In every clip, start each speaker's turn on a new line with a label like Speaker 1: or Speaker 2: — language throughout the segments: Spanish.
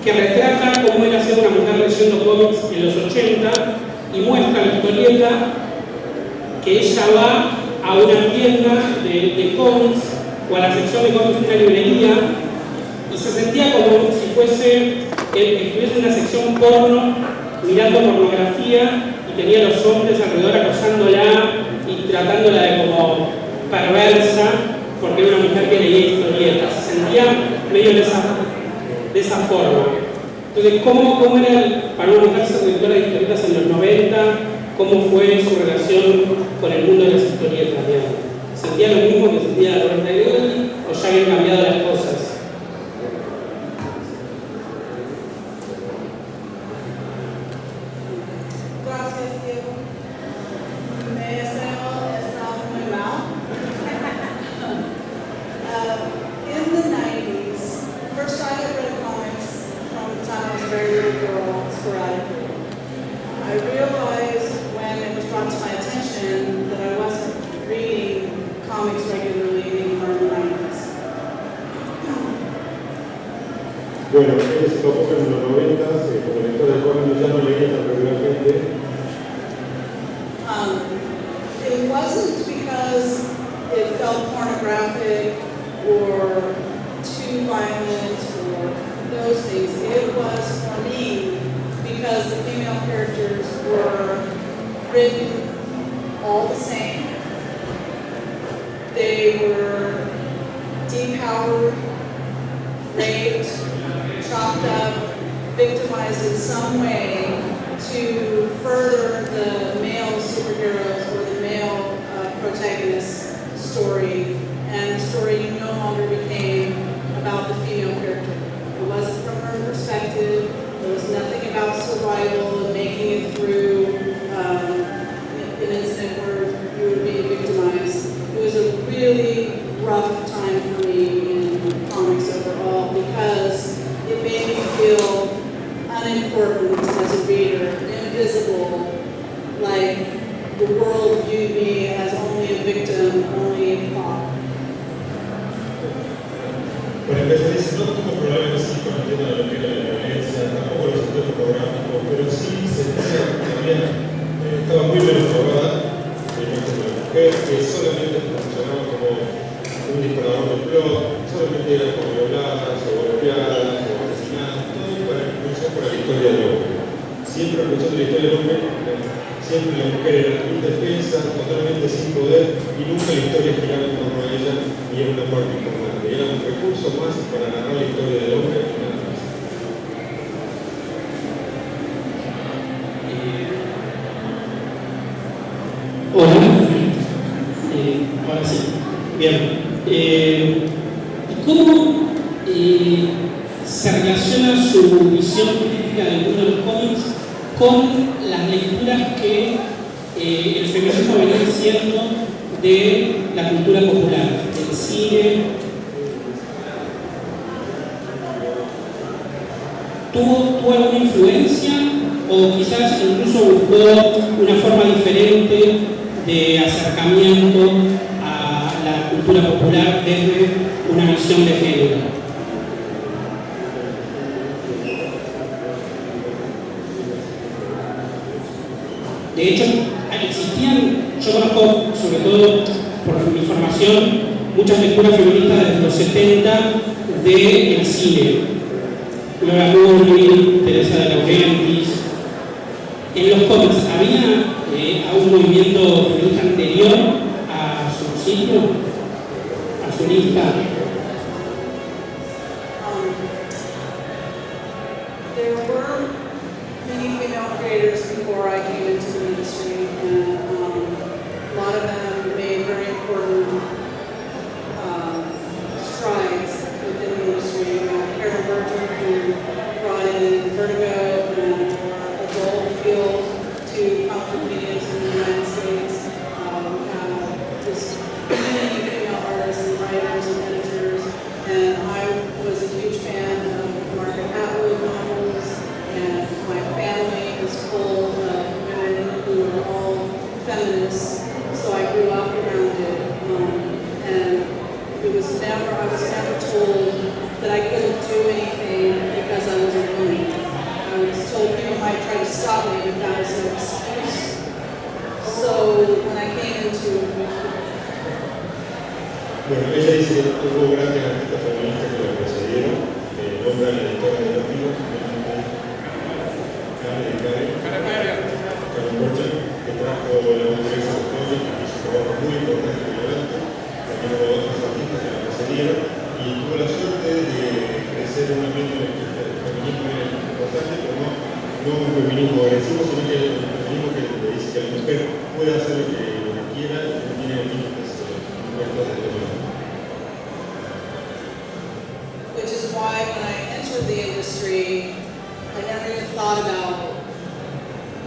Speaker 1: que retrata cómo era ser una mujer leyendo cómics en los 80 y muestra la historieta que ella va a una tienda de cómics o a la sección de cómics de una librería y se sentía como si estuviese en una sección porno mirando pornografía y tenía a los hombres alrededor acosándola y tratándola de como perversa porque era una mujer que leía historietas, se sentía medio de esa forma. Entonces, ¿cómo era para una mujer ser lectora de historietas en los 90? ¿Cómo fue su relación con el mundo de las historietas? Digamos? ¿Sentía lo mismo que sentía Roberta Gregory o ya habían cambiado las cosas?
Speaker 2: Gracias, Diego. Me estado muy mal. In the 90s, first I had read comics from the time I was a very little girl, sporadically. I realized when it was brought to my attention that I wasn't reading comics regularly anymore in the 90s.
Speaker 3: Bueno, él se tocó en los 90, como lector de cómics ya no leía tan regularmente.
Speaker 2: It wasn't because it felt pornographic or too violent or those things. It was for me because the female characters were written all the same. They were depowered, raped, chopped up, victimized in some way to further the male superheroes or the male protagonist story, and the story no longer became about the female character. It wasn't from her perspective. There was nothing about survival and making it through an incident where you were being victimized. It was a really rough time for me in comics overall because it made me feel unimportant as a reader, invisible, like the world viewed me as only a victim, only a prop.
Speaker 3: Por empezar, no tuvo problemas así con el tema de lo que era la violencia, tampoco los efectos fotográficos, pero sí sentía que estaba muy bien probada la imagen de la mujer, que solamente funcionaba como un disparador de plot, solamente era como violadas o golpeadas o asesinadas, todo para influenciar por la historia del hombre. Siempre escuchando la historia del hombre, siempre la mujer era indefensa, totalmente sin poder, y nunca la historia giraba en torno a ella y era una parte importante. Era un recurso más para narrar la historia del hombre y nada más.
Speaker 1: Hola. Ahora sí. Bien. ¿Cómo se relaciona su visión crítica del mundo de los cómics con las lecturas que el feminismo venía haciendo de la cultura popular, del cine? ¿Tuvo alguna influencia o quizás incluso buscó una forma diferente de acercamiento a la cultura popular desde una visión de género? De hecho, yo conozco, sobre todo por mi formación, muchas lecturas feministas desde los 70 del cine. Laura Murray, Teresa de Laurentiis. En los cómics, ¿había un movimiento feminista anterior a su ciclo, a su lista?
Speaker 2: There were many female creators before I came into the industry, and a lot of them made very important strides within the industry. Karen Berger, who brought in Vertigo and a dual field to comic mediums in the United States. Just many female artists and writers and editors
Speaker 3: Bueno, ella dice que tuvo grandes artistas feministas que la precedieron, nombra a la editora de los libros, Karen Borcher, que trajo la Conferencia de Historia, que hizo un trabajo muy importante y relevante, también hubo otros artistas que la precedieron, y tuvo la suerte de crecer en un ambiente en el que el feminismo era importante, pero no un feminismo agresivo, sino que el feminismo que le dice que la mujer puede hacer lo que quiera y no tiene límites impuestos de todo.
Speaker 2: Which is why when I entered the industry, I never even thought about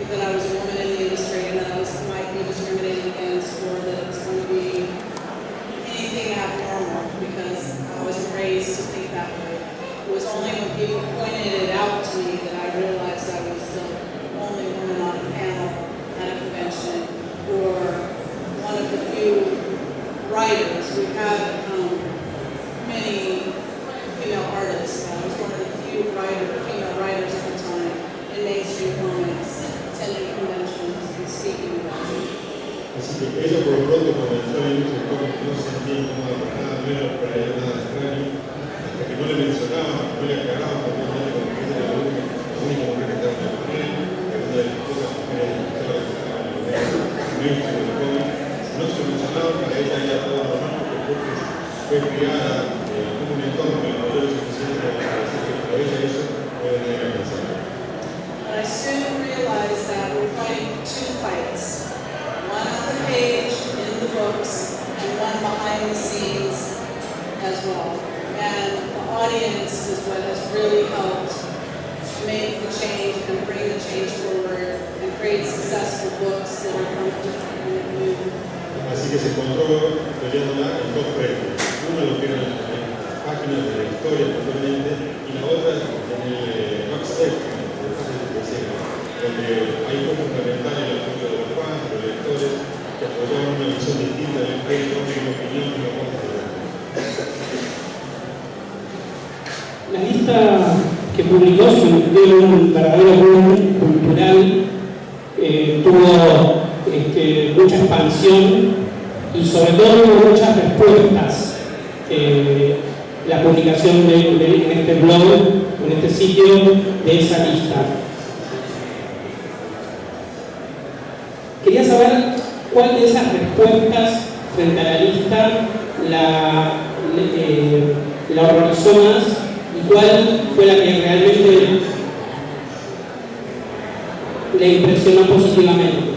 Speaker 2: that I was a woman in the industry and that I might be discriminated against or that it was going to be anything abnormal because I wasn't raised to think that way. It was only when people pointed it out to me that I realized I was the only woman on a panel at a convention or one of the few writers. We had many female artists. I was one of the few female writers at the time in mainstream comics, attending conventions and speaking about it.
Speaker 3: Así que ella por lo pronto comenzó a irse un poco, no se sentía incómoda para nada, no era para ella nada extraño, hasta que no le mencionaban, no le aclaraban completamente como que ella era la única mujer que estaba en el panel, que una de las pocas mujeres escritoras que estaban en el mainstream del cómic. No se lo mencionaban, para ella era todo normal, porque fue criada en un entorno que le dio lo suficiente para decir que para ella eso no era nada que pensar.
Speaker 2: But I soon realized that we're fighting two fights. One on the page in the books and one behind the scenes as well. And the audience is what has really helped make the change and bring the change forward and create successful books that are from a different point of view.
Speaker 3: Así que se encontró peleándola en dos frentes. Uno lo que eran las páginas de la historia totalmente y la otra en el backstage, donde ahí fue fundamental el apoyo de los fans, de los lectores, que apoyaron una visión distinta del reino y una opinión que no
Speaker 1: La lista que publicó se convirtió en un verdadero boom cultural, tuvo mucha expansión y sobre todo muchas respuestas. La publicación en este blog, en este sitio, de esa lista. Quería saber cuál de esas respuestas frente a la lista la horrorizó más y cuál fue la que realmente le impresionó positivamente.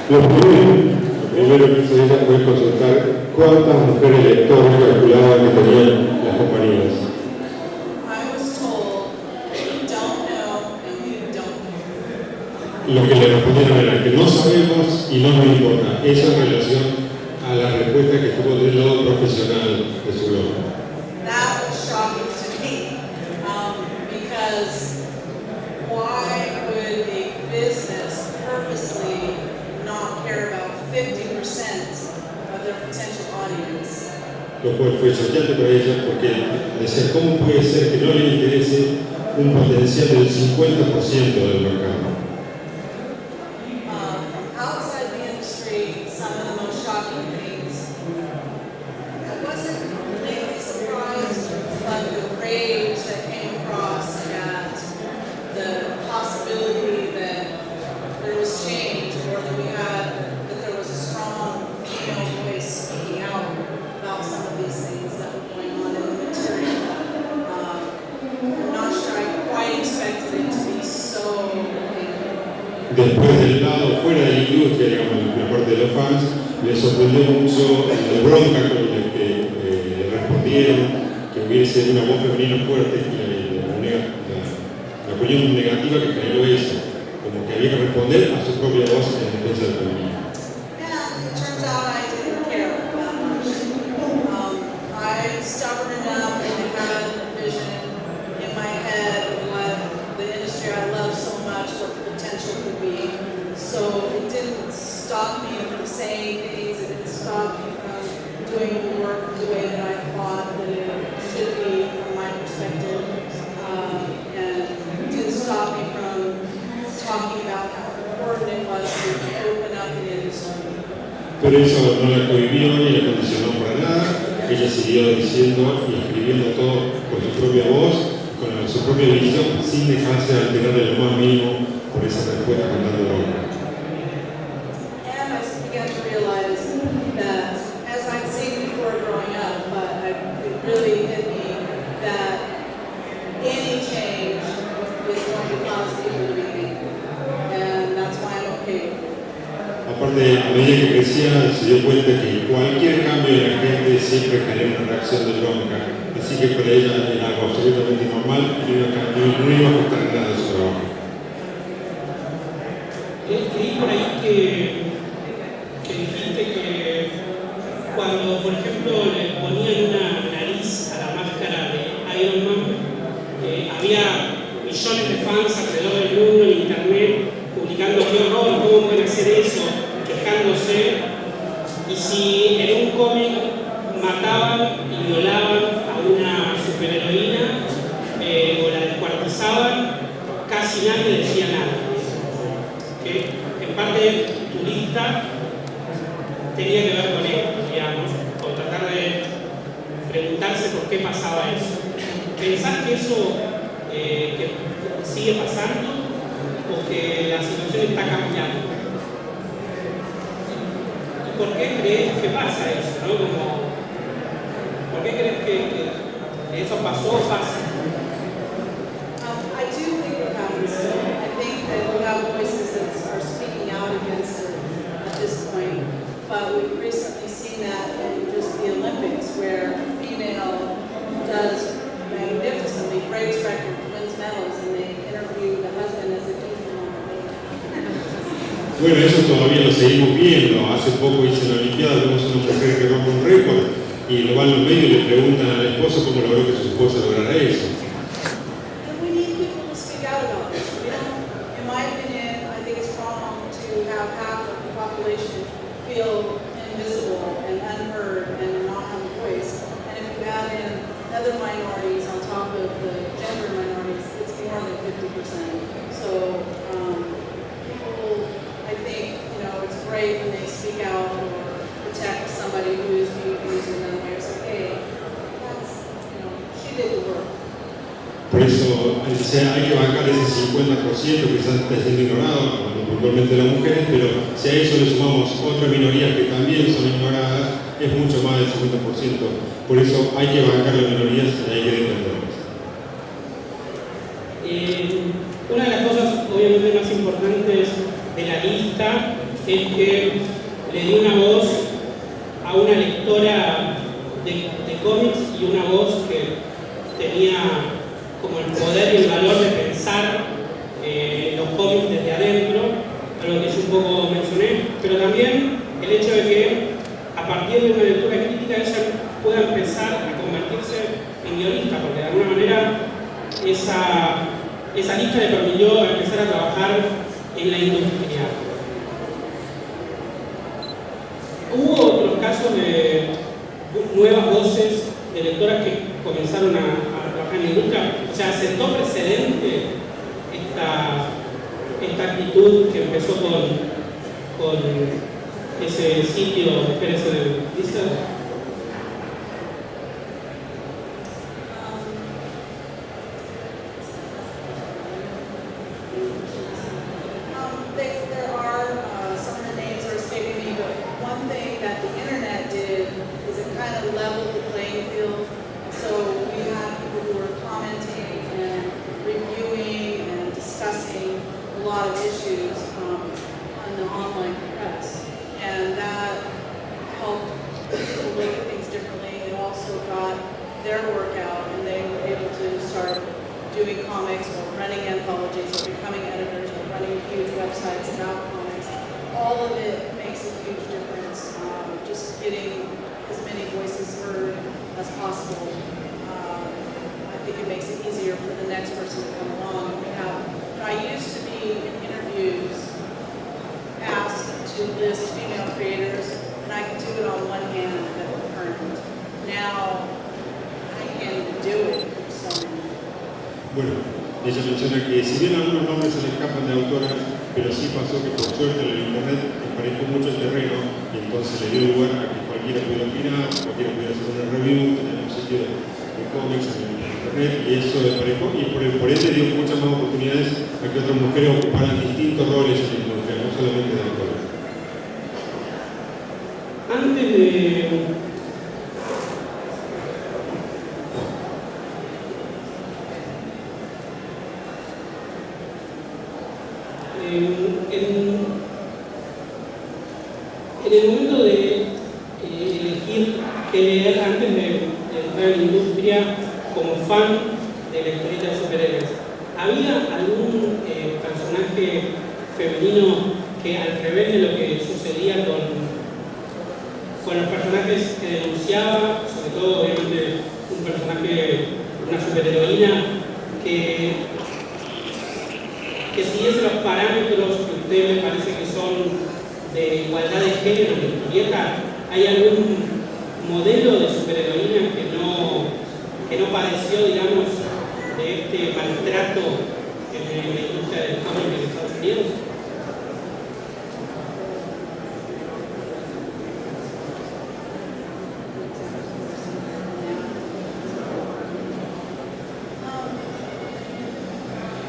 Speaker 3: Lo primero que hizo ella fue consultar cuántas mujeres lectoras calculaban que tenían las compañías. Lo que le respondieron era que no sabemos y no nos importa. Eso en relación a la respuesta que tuvo del lado profesional de su blog.
Speaker 2: That was shocking to me, because why would a business purposely not care about 50% of their potential audience?
Speaker 3: Lo cual fue choqueante para ella porque decía, ¿cómo puede ser que no le interese un potencial del 50% del mercado? Después del lado fuera de la industria, digamos, la parte de los fans, les sorprendió mucho la bronca con la que respondieron, que hubiese una voz femenina fuerte y la opinión negativa que generó eso. como que había que responder a su propia voz en defensa del feminismo.
Speaker 2: And it turns out I didn't care that much. I'm stubborn enough and had a vision in my head of what the industry I love so much, what the potential could be. So it didn't stop me from saying things, it didn't stop me from doing the work the way that I thought that it should be from my perspective. And it didn't stop me from talking about how important it was to open up the industry.
Speaker 3: Pero eso no la cohibió ni la condicionó para nada. Ella siguió diciendo y escribiendo todo con su propia voz, con su propia visión, sin dejarse alterar en lo más mínimo por esa respuesta cantando de hombre.
Speaker 2: And I began to realize that, as I'd seen before growing up, but it really hit me that any change is going to cause people to be angry. And that's why I'm okay with it.
Speaker 3: Aparte, a medida que crecía, se dio cuenta que cualquier cambio de la gente siempre genera una reacción de bronca. Así que para ella era algo absolutamente normal y no iba a afectar nada a su trabajo.
Speaker 1: Leí por ahí que dijiste que cuando, por ejemplo, le ponían una nariz a la máscara de Iron Man, había millones de fans alrededor del mundo en internet publicando qué horror, cómo pueden hacer eso, quejándose. Y si en un cómic mataban y violaban a una superheroína o la descuartizaban, casi nadie decía nada. Que en parte tu lista tenía que ver con esto, digamos, con tratar de preguntarse por qué pasaba eso. ¿Pensás que eso que sigue pasando o que la situación está cambiando? ¿Y por qué crees que pasa eso? ¿No? ¿Por qué crees que eso pasó o pasa?
Speaker 2: I do think it happens. I think that we have voices that are speaking out against it at this point. But we've recently seen that in just the Olympics, where a female does magnificently, breaks records, wins medals, and they interview the husband as if he's the one that made it.
Speaker 3: Bueno, eso todavía lo seguimos viendo. Hace poco hice la Olimpiada, vemos una mujer que rompe un récord y lo van los medios y le preguntan al esposo cómo logró que su esposa lograra eso.
Speaker 2: And we need people to speak out about this. You know, in my opinion, I think it's wrong to have half of the population feel invisible and unheard and not have a voice. And if you add in other minorities on top of the gender minorities, it's more than 50%. So people, I think, you know, it's great when they speak out or protect somebody who is being abused in another way. It's like, hey, that's, you know, she did the work.
Speaker 3: Por eso hay que bancar ese 50% que está siendo ignorado, puntualmente las mujeres, pero si a eso le sumamos otras minorías que también son ignoradas, es mucho más del 50%. Por eso hay que bancar las minorías y hay que defenderlas.
Speaker 1: Una de las cosas obviamente más importantes de la lista es que le dio una voz a una lectora de cómics y una voz que tenía como el poder y el valor de pensar los cómics desde adentro, algo que yo un poco mencioné, pero también el hecho de que a partir de una lectura crítica ella pueda empezar a convertirse en guionista, porque de alguna manera esa lista le permitió empezar a trabajar en la industria. Hubo otros casos de nuevas voces de lectoras que comenzaron a trabajar en la industria. O sea, ¿sentó precedente esta actitud que empezó con ese sitio, espérense, ¿dice?
Speaker 2: There are some of the names are escaping me, but one thing that the internet did is it kind of leveled the playing field. So we had people who were commenting and reviewing and discussing a lot of issues on the online press, and that helped people look at things differently. It also got their work out, and they were able to start doing comics or running anthologies or becoming editors or running to list female creators, and I could do it on one hand at the current. Now, I can't even do it for so many.
Speaker 3: Bueno, ella menciona que si bien algunos nombres se le escapan de autoras, pero sí pasó que por suerte el internet emparejó mucho el terreno y entonces le dio lugar a que cualquiera pudiera opinar, cualquiera pudiera hacer una review, tener un sitio de cómics en internet, y eso emparejó y por ende dio muchas más oportunidades a que otras mujeres ocuparan distintos roles en la industria, no solamente de autoras.
Speaker 1: Antes de en el momento de elegir qué leer antes de entrar en la industria como fan de la historieta de superhéroes, ¿había algún personaje femenino que al revés de lo que sucedía con los personajes que denunciaba, sobre todo obviamente un personaje, una superheroína, que siguiese los parámetros que a usted le parece que son de igualdad de género en la historieta? ¿Hay algún modelo de superheroína que no padeció, digamos, de este maltrato en la industria del cómic en Estados Unidos?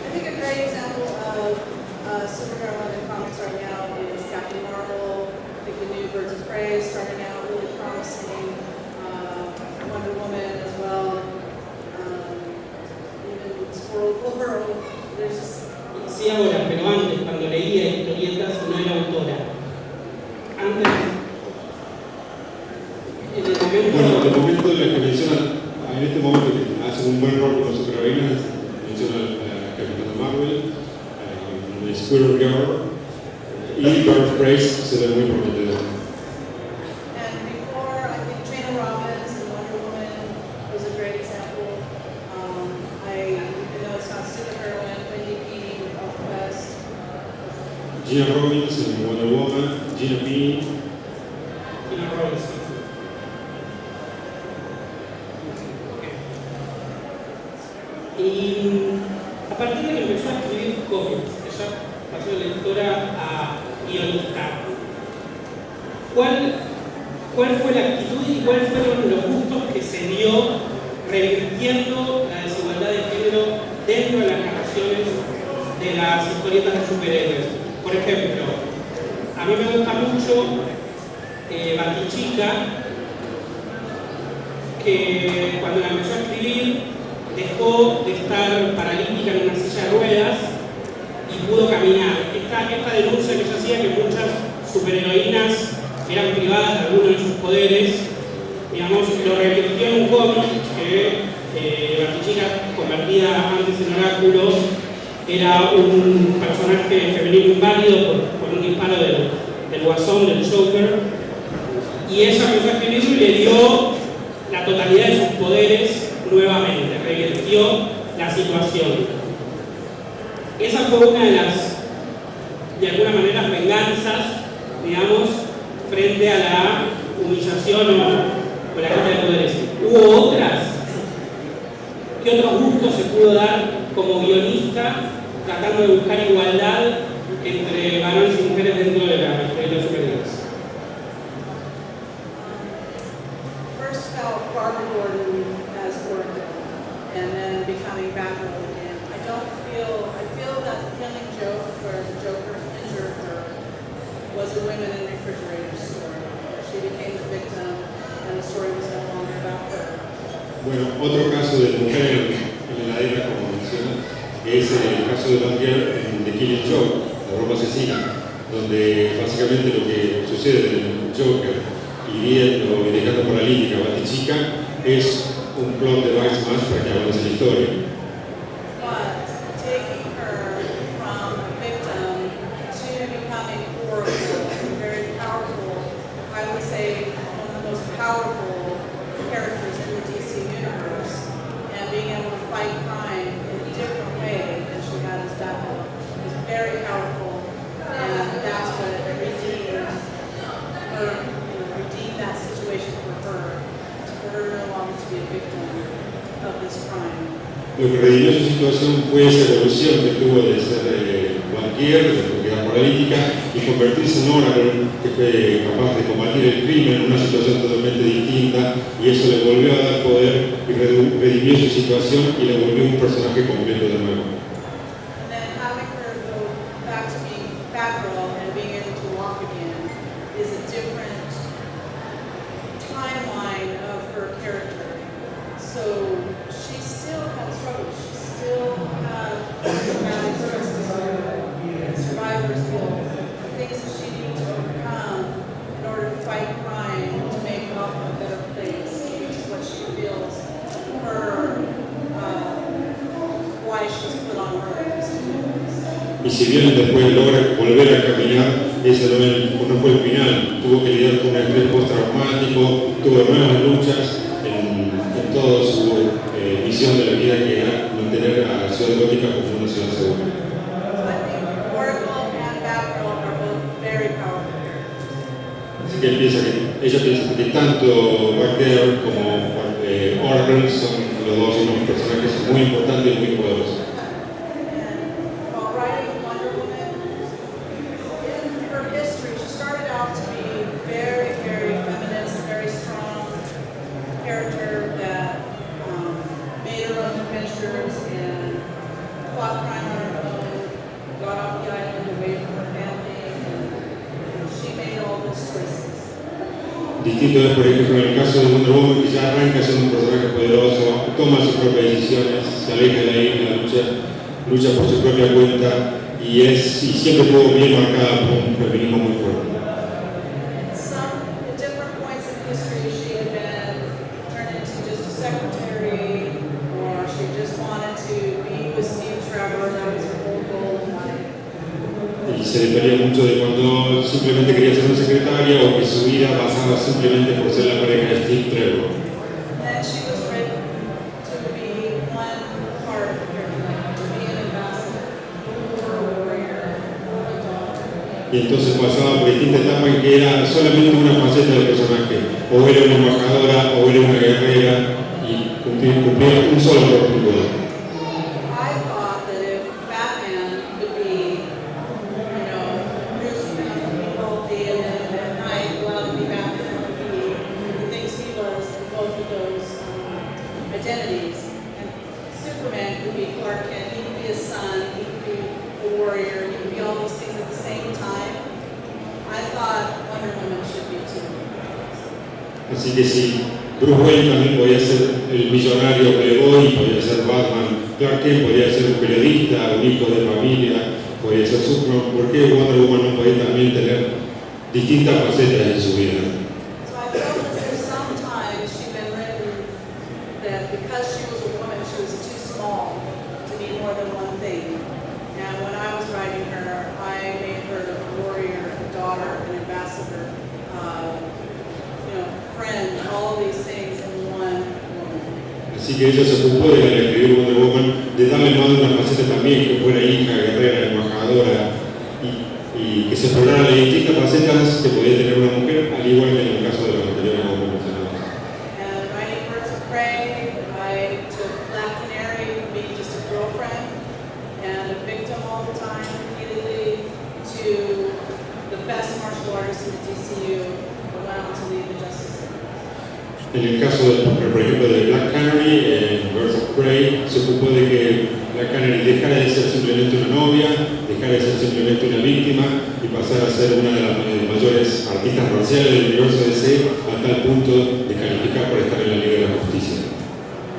Speaker 2: I think a great example of superhero in comics right now is Captain Marvel. I think the new Birds of Prey is starting out really promising. Wonder Woman as well. Even Squirrel Girl. There's just
Speaker 1: Sí, ahora, pero antes, cuando leía historietas, no era autora. Antes, en el momento...
Speaker 3: Bueno, en el momento de la que menciona, en este momento que hace un buen rol con las superheroínas, menciona a Capitana Marvel, Squirrel Girl y Birds of Prey se ve muy prometedor.
Speaker 2: and before, I think Trina Robbins and Wonder Woman was a great example. Even though it's not superheroine, Wendy Pini with Elfquest.
Speaker 3: Gina Robbins en Wonder Woman, Gina Pini.
Speaker 1: Tina Robbins. Y a partir de que empezó a escribir cómics, ella pasó de lectora a guionista. ¿Cuál fue la actitud y cuáles fueron los gustos que se dio revirtiendo la desigualdad de género dentro de las narraciones de las historietas de superhéroes? Por ejemplo, a mí me gusta mucho Batichica, que cuando la empezó a escribir dejó de estar paralítica en una silla de ruedas y pudo caminar. Esta denuncia que ella hacía, que muchas superheroínas eran privadas de algunos de sus poderes, digamos, lo revirtió en un cómic que Batichica, convertida antes en oráculo, era un personaje femenino inválido por un disparo del Guasón, del Joker, y ella empezó a escribirlo y le dio la totalidad de sus poderes nuevamente, revirtió la situación. Esa fue una de las, de alguna manera, venganzas, digamos, frente a la humillación o la falta de poderes. ¿Hubo otras? ¿Qué otros gustos se pudo dar como guionista tratando de buscar igualdad entre varones y mujeres dentro de la historieta de superhéroes?
Speaker 2: First felt Barbara Gordon as Oracle, and then becoming Batgirl again. I feel that the Killing Joke, where the Joker injured her, was a women in refrigerator story. She became the victim, and the story was no longer about her.
Speaker 3: Bueno, otro caso de mujer en la heladera, como menciona, es el caso de Batgirl en The Killing Joke, la ropa asesina, donde básicamente lo que sucede en el Joker, hiriendo y dejando paralítica a Batichica, es un plot device más para que avance la historia.
Speaker 2: But taking her from a victim to becoming Oracle, a very powerful, I would say one of the most powerful characters in the DC universe, and being able to fight crime in a different way than she had as Batgirl is very powerful, and that's what redeemed
Speaker 3: Lo que redimió su situación fue esa evolución que tuvo de ser banquero, de propiedad paralítica, y convertirse en Oracle, que fue capaz de combatir el crimen en una situación totalmente distinta, y eso le volvió a dar poder y redimió su situación y le volvió un personaje completo de nuevo.
Speaker 2: And then having her go back to being Batgirl and being able to walk again is a different timeline of her character. So she still had struggles. She still had traumatic stress disorder and survivor's guilt, things that she needed to overcome in order to fight crime, to make Gotham a better place, which is what she feels her why she's put on earth is to do this.
Speaker 3: Y si bien después logra volver a caminar, ese no fue el final. Tuvo que lidiar con un estrés postraumático, tuvo nuevas luchas en toda su visión de la vida, que era mantener a la ciudad gótica como una ciudad segura.
Speaker 2: So I think Oracle and Batgirl are both very powerful characters.
Speaker 3: Así que ella piensa que tanto Batgirl como Oracle son los dos unos personajes muy importantes y muy poderosos.
Speaker 2: And while writing Wonder Woman, in her history, she started out to be very, very feminist, very strong character that made her own adventures and fought crime on her own, got off the island away from her family, and she made all those choices.
Speaker 3: Distinto es, por ejemplo, en el caso de Wonder Woman, que ya arranca siendo un personaje poderoso, toma sus propias decisiones, se aleja de la isla, lucha por su propia cuenta y siempre estuvo bien marcada por un feminismo muy fuerte.
Speaker 2: At different points in history, she had been turned into just a secretary, or she just wanted to be with Steve Trevor. That was her whole goal in life.
Speaker 3: Y se difería mucho de cuando simplemente quería ser una secretaria o que su vida pasaba simplemente por ser la pareja de Steve Trevor.
Speaker 2: And then she was written to be one part of her life, to be an ambassador, a warrior, a daughter.
Speaker 3: Y entonces pasaba por distintas etapas en que era solamente una faceta del personaje. O era una embajadora, o era una guerrera, y cumplía un solo propósito.
Speaker 2: I thought that if Batman could be, Bruce Wayne, be healthy, and then at night go out and be Batman, would be the things he was in both of those identities. And Superman could be Clark Kent, he could be his son, he could be a warrior, he could be all those things at the same time. I thought Wonder Woman should be too.
Speaker 3: Así que sí, Bruce Wayne también podía ser el millonario playboy, podía ser Batman, Clark Kent podía ser un periodista, un hijo de familia, podía ser Superman. ¿Por qué Wonder Woman no podía también tener distintas facetas en su vida?
Speaker 2: So I felt as if sometimes she'd been written that because she was a woman, she was too small to be more than one thing. And when I was writing her, I made her a warrior, a daughter, an ambassador, friend, all these things in one woman.
Speaker 3: Así que ella se ocupó de, al escribir Wonder Woman, de darle más de una faceta también, que fuera hija, guerrera, embajadora, y que se explorara las distintas facetas que podía tener una mujer, al igual que en el caso de los anteriores como mencionamos.
Speaker 2: And writing Birds of Prey, I took Black Canary from being just a girlfriend and a victim all the time, repeatedly, to the best martial artist in the DCU, who went on to lead the Justice League.
Speaker 3: En el caso, por ejemplo, de Black Canary, en Birds of Prey, se ocupó de que Black Canary dejara de ser simplemente una novia, dejara de ser simplemente una víctima y pasara a ser una de las mayores artistas marciales del universo DC, a tal punto de calificar para estar en la Liga de la Justicia.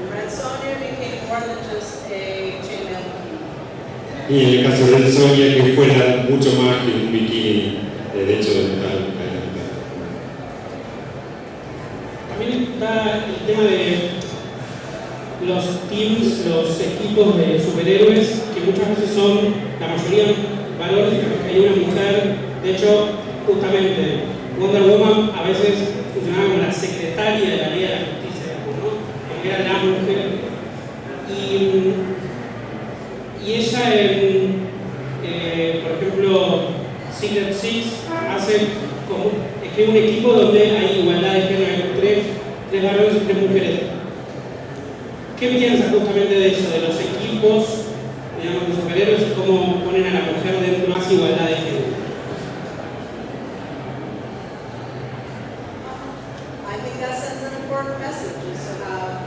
Speaker 2: Red Sonja became more than just a chainmail queen.
Speaker 3: Y en el caso de Red Sonja, que fuera mucho más que un bikini de hecho de metal.
Speaker 1: También está el tema de los teams, los equipos de superhéroes, que muchas veces son, la mayoría, varones, porque hay una mujer. De hecho, justamente, Wonder Woman a veces funcionaba como la secretaria de la Liga de la Justicia, ¿no? Porque era la mujer. Y ella, por ejemplo, Secret Six escribe un equipo donde hay igualdad de género, tres varones y tres mujeres. ¿Qué piensas justamente de eso, de los equipos, digamos, de superhéroes y cómo ponen a la mujer dentro de más igualdad de género?
Speaker 2: I think that sends an important message, is to have,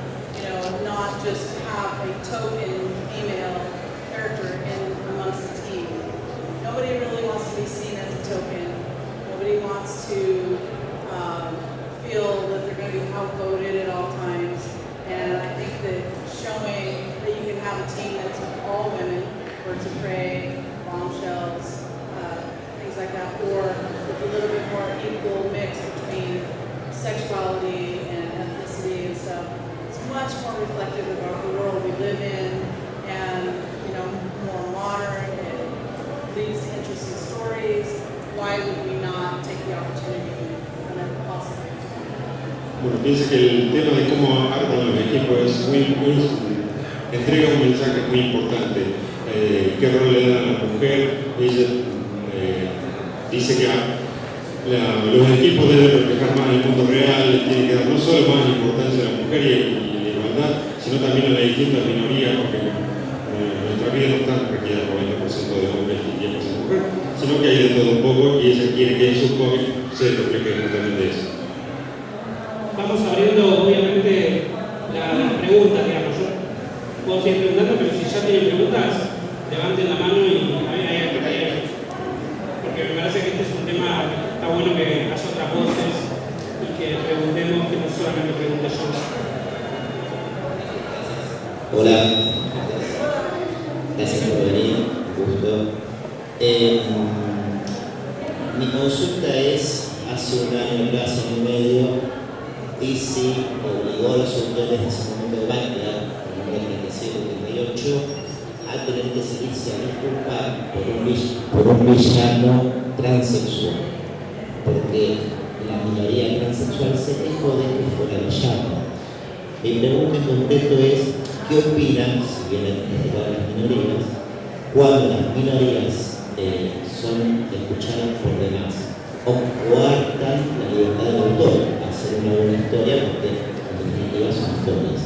Speaker 2: not just have a token female character in amongst the team. Nobody really wants to be seen as a token. Nobody wants to feel that they're going to be outvoted at all times. And I think that showing that you can have a team that's all women, Birds of Prey, Bombshells, things like that, or with a little bit more equal mix between sexuality and ethnicity and stuff, it's much more reflective of our world we live in, and more modern. It leads to interesting stories. Why would we not take the opportunity whenever possible?
Speaker 3: Bueno, pienso que el tema de cómo arman los equipos entrega un mensaje muy importante. ¿Qué rol le dan a la mujer? Ella dice que los equipos deben reflejar más el mundo real, tiene que dar no solo más importancia a la mujer y la igualdad, sino también a las distintas minorías, porque nuestra vida no está regida por 90% de hombres y 10% de mujeres, sino que hay de todo un poco, y ella quiere que en sus cómics se refleje justamente eso.
Speaker 1: Vamos abriendo, obviamente, las preguntas, digamos. Yo puedo seguir preguntando, pero si ya tienen preguntas, levanten la mano y hay que caer. Porque me parece que este es un tema que está bueno que haya otras voces y que preguntemos, que no solamente pregunte yo.
Speaker 4: Hola, gracias por venir, un gusto. Mi consulta es, hace un año, hace un medio, DC obligó a los autores de ese momento de Batman, en el 37-38, a tener que salirse a disculpar por un villano transexual, porque la minoría transexual se quejó de que fuera villano. Mi pregunta en concreto es, ¿qué opinan, si bien de todas las minorías, cuando las minorías son escuchadas por demás o coartan la libertad del autor a hacer una buena historia, porque en definitiva son historias?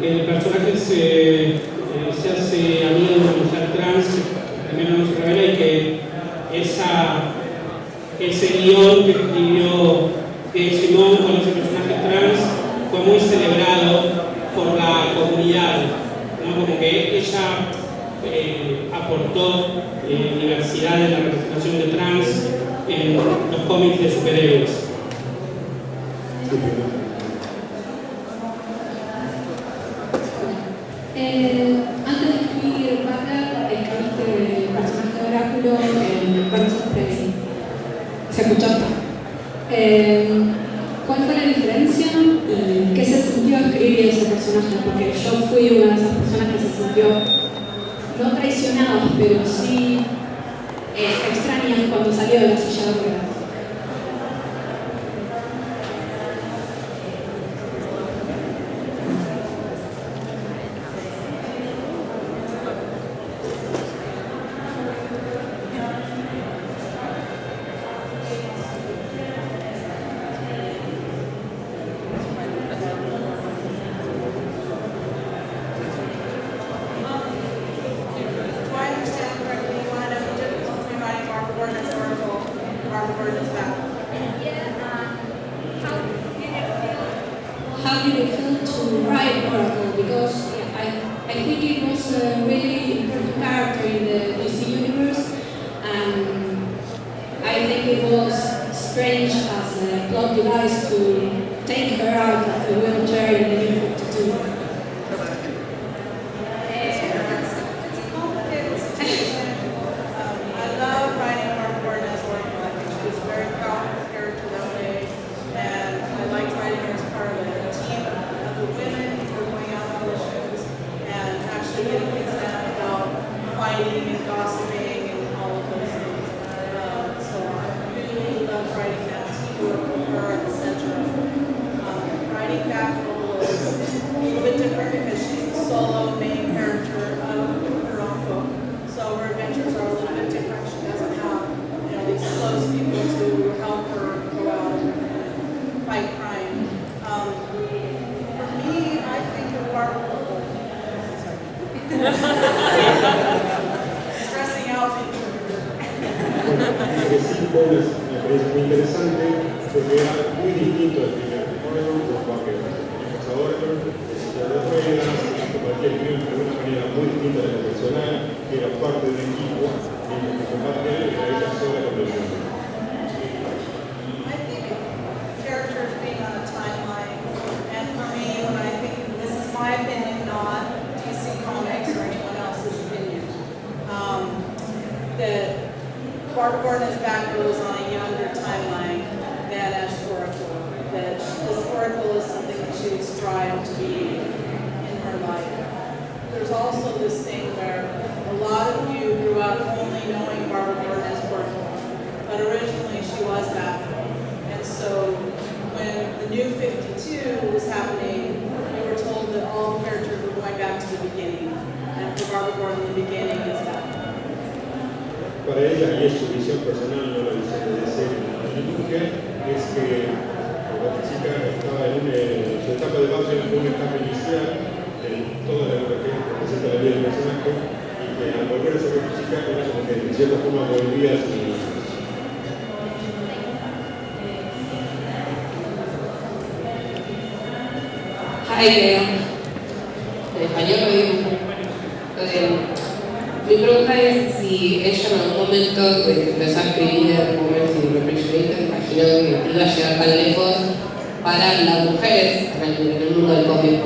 Speaker 1: El personaje se hace amigo de una mujer trans, que también no se revela, y que esa ese guión que escribió Simón con ese personaje trans fue muy celebrado por la comunidad, ¿no? Como que ella aportó diversidad en la representación de trans en los cómics de superhéroes.
Speaker 5: Antes de escribir Batman, escribiste el personaje de Oráculo en Birds of Prey. ¿Se escuchó? ¿Cuál fue la diferencia y qué se sintió escribir ese personaje? Porque yo fui una de esas personas que se sintió no traicionadas, pero sí extrañas cuando salió de la silla de ruedas. How did it feel to write Oracle? Because I think it was a really important character in the DC universe, and I think it was strange as a plot device to take her out of the wheelchair in the New 52.
Speaker 2: It's a complicated situation. I love writing Barbara Gordon as Oracle. I think she was a very powerful character that way, and I liked writing her as part of a team of the women who were going out on the shows and actually getting things done without fighting and gossiping and all of those things. So I really love writing that teamwork with her at the center of it. Writing Batgirl is a little bit different because she's the solo main character of her own book. So her adventures are a little bit different. She doesn't have, these close people to help her go out and fight crime. For me, I think of Barbara stressing out people.
Speaker 3: Lo que sí fue una experiencia muy interesante porque era muy distinto al primer juego, porque teníamos a Oracle, de ruedas, compartía el guión de una manera muy distinta de lo personal, que era parte del equipo, mientras que combate era ella sola con el mundo.
Speaker 2: I think of characters being on a timeline, and for me, when I think, this is my opinion, not DC Comics or anyone else's opinion, that Barbara Gordon as Batgirl is on a younger timeline than as Oracle. That this Oracle is something that she would strive to be in her life. There's also this thing where a lot of you grew up only knowing Barbara Gordon as Oracle, but originally she was Batgirl. And so when the New 52 was happening, we were told that all the characters were going back to the beginning. And for Barbara Gordon, the beginning is Batgirl.
Speaker 3: Para ella, y es su visión personal, no la visión de DC en la industria, es que la chica estaba en su etapa de base, en una etapa inicial, en toda lo que representa la vida del personaje, y que al volver a ser una chica, era como que de cierta forma volvía a su inicios.
Speaker 6: Hi, Leo. En español lo digo. Mi pregunta es si ella en algún momento de empezó a escribir Women's in Refrigerator imaginó que iba a llegar tan lejos para las mujeres en el mundo del cómic.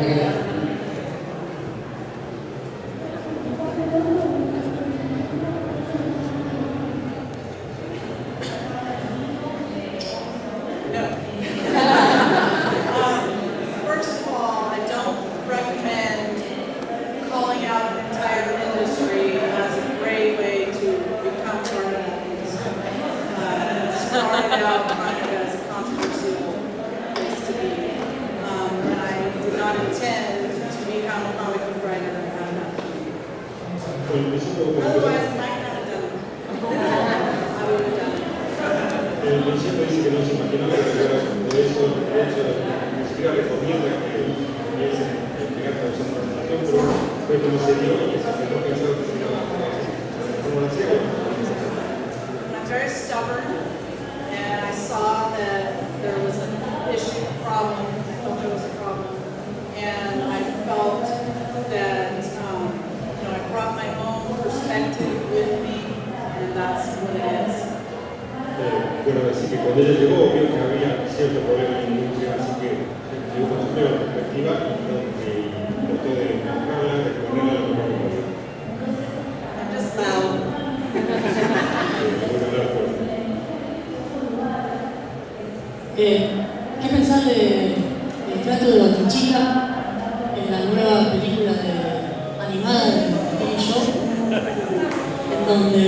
Speaker 2: First of all, I don't recommend calling out an entire industry as a great way to become part of that industry. It started out kind of as a controversial place to be. And I did not intend to become a comic book writer out of that. Otherwise, I might not have done it. I would have done it.
Speaker 3: El principio dice que no se imaginaba que llegara de eso, de hecho, ni siquiera recomienda que empiece a explicar la presentación, pero fue como se dio y se empezó a pensar que se iba a hacer. ¿Cómo lo hacía?
Speaker 2: I'm very stubborn,
Speaker 3: Bueno, así que cuando ella llegó, vio que había cierto problema en la industria, así que llegó con su nueva perspectiva y trató de mejorarla, de ponerla lo mejor que podía.
Speaker 2: I'm just loud.
Speaker 7: ¿Qué pensás del trato de Batichica en la nueva película animada de Tony Show? En donde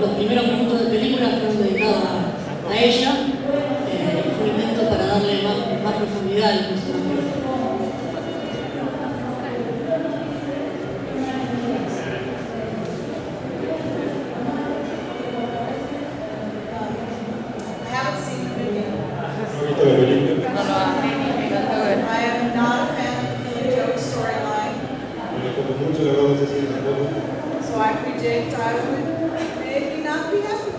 Speaker 7: los primeros minutos de película fueron dedicados a ella, fue un intento para darle más profundidad al personaje.
Speaker 2: I haven't seen the movie.
Speaker 3: ¿No has visto la película?
Speaker 2: I am not a fan of the Killing Joke storyline,
Speaker 3: No le pongo mucho la voz de decir tampoco.
Speaker 2: so I predict I would maybe not be happy.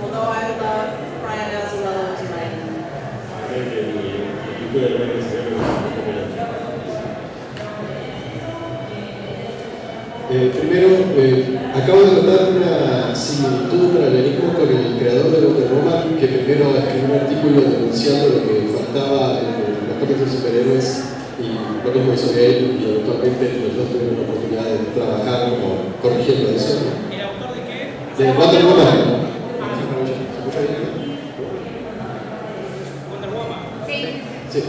Speaker 2: Although I love Brian Azzarello's writing.
Speaker 3: A ver que el equipo de la cerebro
Speaker 8: Primero, acabo de notar una similitud, un paralelismo con el creador de Wonder Woman, que primero escribió un artículo denunciando lo que faltaba en los cómics de superhéroes, y lo mismo hizo él, y eventualmente los dos tuvieron la oportunidad de trabajar como corrigiendo eso.
Speaker 1: ¿El autor de qué?
Speaker 8: De Wonder Woman. ¿Se escucha bien?
Speaker 1: Wonder Woman.
Speaker 8: Sí.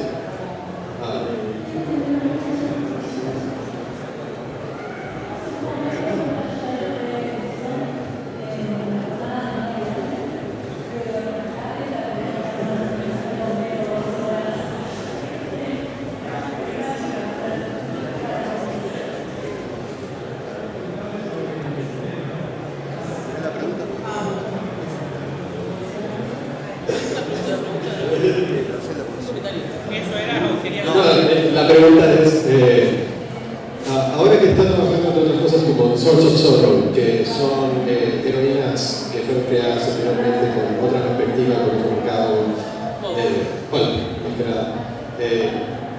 Speaker 1: Eso era o quería.
Speaker 8: La pregunta es, ahora que está trabajando en otras cosas como Swords of Sorrow, que son heroínas que fueron creadas anteriormente con otra perspectiva, con otro mercado, bueno, más que nada,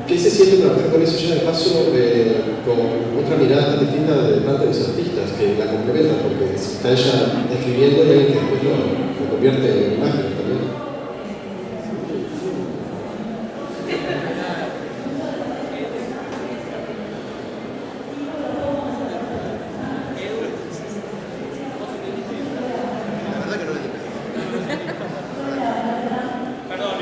Speaker 8: ¿qué se siente trabajar con eso ya de paso con otra mirada tan distinta de parte de los artistas que la complementan? Porque está ella escribiendo y alguien que después lo convierte en imagen también.
Speaker 1: Perdón,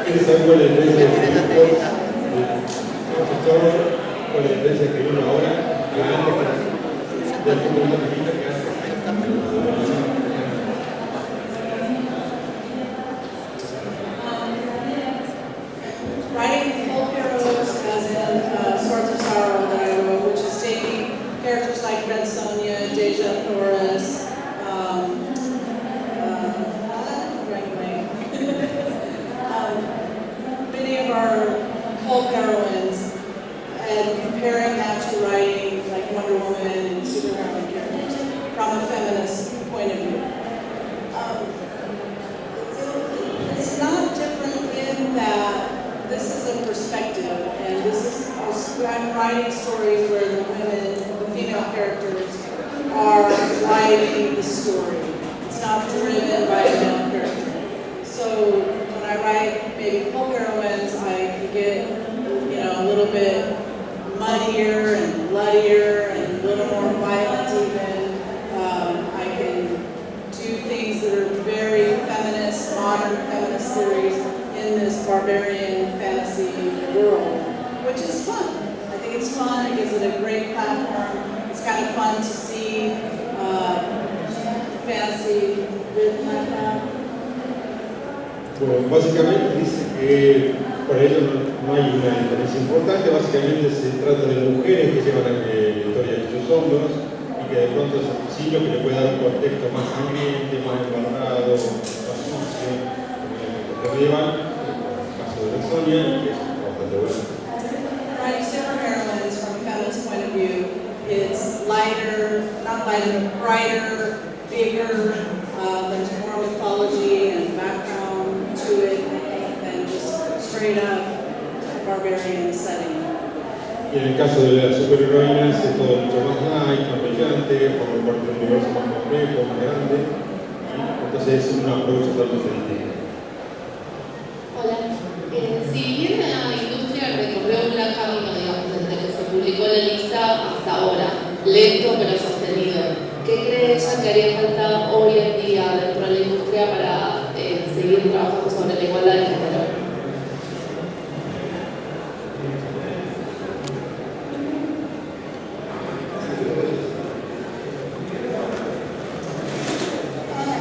Speaker 3: ¿Quieres saber cuál es la diferencia cuál es la diferencia que vino ahora que antes del punto de vista que antes?
Speaker 2: Writing folk heroes as in Swords of Sorrow that I wrote, which is taking characters like Red Sonja, Deja Thoris, many of our folk heroines, and comparing that to writing like Wonder Woman and superhero characters from a feminist point of view. It's not different in that this is a perspective, and I'm writing stories where the women, the female characters, are writing the story. It's not driven by a male character. So when I write maybe folk heroines, I can get a little bit muddier and bloodier and a little more violent even. I can do things that are very feminist, modern feminist theories in this barbarian fantasy world, which is fun. I think it's fun. It gives it a great platform. It's kind of fun to see fantasy written like that.
Speaker 3: Bueno, básicamente dice que para ellos no hay una diferencia importante, básicamente se trata de mujeres que llevan la historia en sus hombros y que de pronto sí lo que le puede dar un contexto más sangriente, más embarrado, más sucio, como lo que llevan, el caso de la Sonia, que es bastante bueno.
Speaker 2: Writing superheroines from a feminist point of view, it's lighter, not lighter, but brighter, bigger, there's more mythology and background to it than just straight up barbarian setting.
Speaker 3: Y en el caso de las superheroínas es todo mucho más light, más brillante, forma parte de un universo más complejo, más grande, entonces es un approach totalmente distinto.
Speaker 6: Hola. Si bien la industria recorrió un gran camino, digamos, desde que se publicó la lista hasta ahora, lento pero sostenido, ¿qué cree ella que haría falta hoy en día dentro de la industria para seguir trabajando sobre la igualdad de género?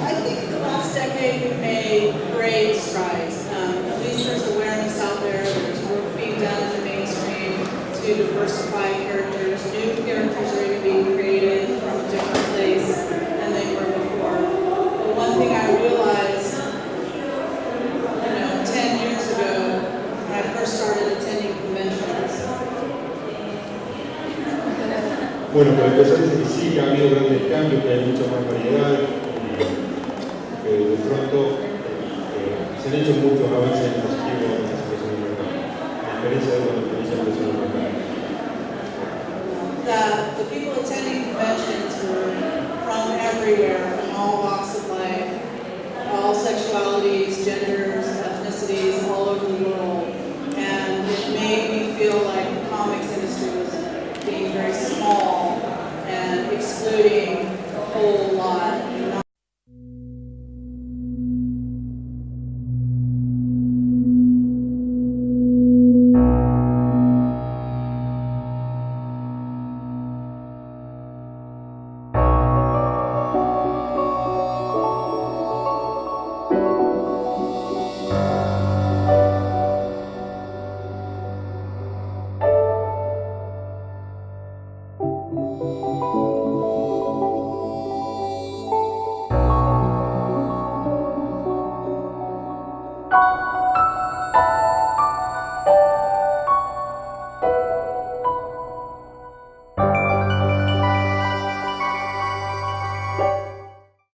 Speaker 2: I think in the last decade we've made great strides. At least there's awareness out there, there's work being done in the mainstream to diversify characters. New characters are even being created from a different place than they were before. But one thing I realized, 10 years ago when I first started attending conventions.
Speaker 3: Bueno, para empezar dice que sí, que ha habido grandes cambios, que hay mucha más variedad, y que de pronto se han hecho muchos avances positivos en la situación del mercado, a diferencia de cuando inicia la situación del mercado.
Speaker 2: The people attending conventions were from everywhere, from all walks of life, all sexualities, genders, ethnicities, all over the world. And it made me feel like the comics industry was being very small and excluding a whole